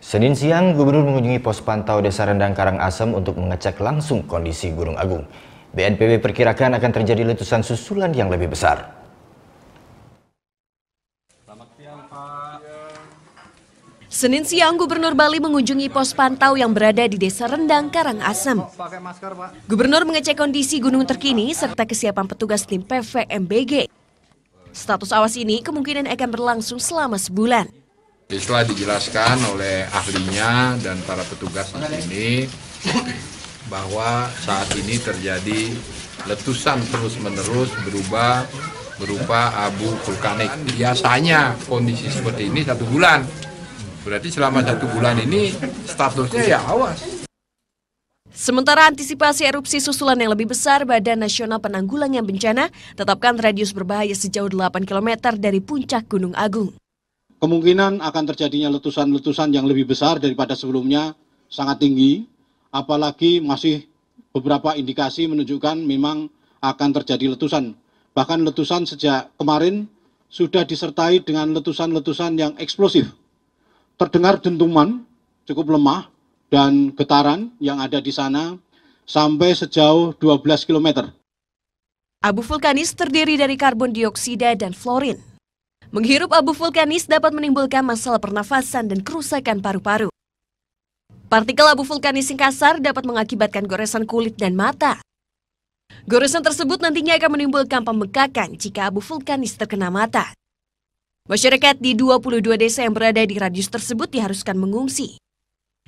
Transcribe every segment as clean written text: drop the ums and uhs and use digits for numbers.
Senin siang, Gubernur mengunjungi pos pantau Desa Rendang Karangasem untuk mengecek langsung kondisi Gunung Agung. BNPB perkirakan akan terjadi letusan susulan yang lebih besar. Senin siang, Gubernur Bali mengunjungi pos pantau yang berada di Desa Rendang Karangasem. Gubernur mengecek kondisi gunung terkini serta kesiapan petugas tim PVMBG. Status awas ini kemungkinan akan berlangsung selama sebulan. Setelah dijelaskan oleh ahlinya dan para petugas di sini bahwa saat ini terjadi letusan terus-menerus berupa abu vulkanik. Biasanya kondisi seperti ini 1 bulan. Berarti selama 1 bulan ini statusnya ya awas. Sementara antisipasi erupsi susulan yang lebih besar, Badan Nasional Penanggulangan Bencana tetapkan radius berbahaya sejauh 8 km dari puncak Gunung Agung. Kemungkinan akan terjadinya letusan-letusan yang lebih besar daripada sebelumnya sangat tinggi, apalagi masih beberapa indikasi menunjukkan memang akan terjadi letusan. Bahkan letusan sejak kemarin sudah disertai dengan letusan-letusan yang eksplosif. Terdengar dentuman cukup lemah dan getaran yang ada di sana sampai sejauh 12 km. Abu vulkanis terdiri dari karbon dioksida dan florin. Menghirup abu vulkanis dapat menimbulkan masalah pernafasan dan kerusakan paru-paru. Partikel abu vulkanis yang kasar dapat mengakibatkan goresan kulit dan mata. Goresan tersebut nantinya akan menimbulkan pembekakan jika abu vulkanis terkena mata. Masyarakat di 22 desa yang berada di radius tersebut diharuskan mengungsi.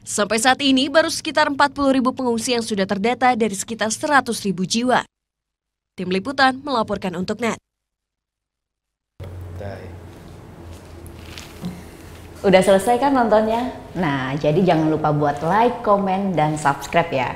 Sampai saat ini baru sekitar 40.000 pengungsi yang sudah terdata dari sekitar 100.000 jiwa. Tim Liputan melaporkan untuk NET. Udah selesai kan nontonnya? Nah, jadi jangan lupa buat like, komen, dan subscribe ya.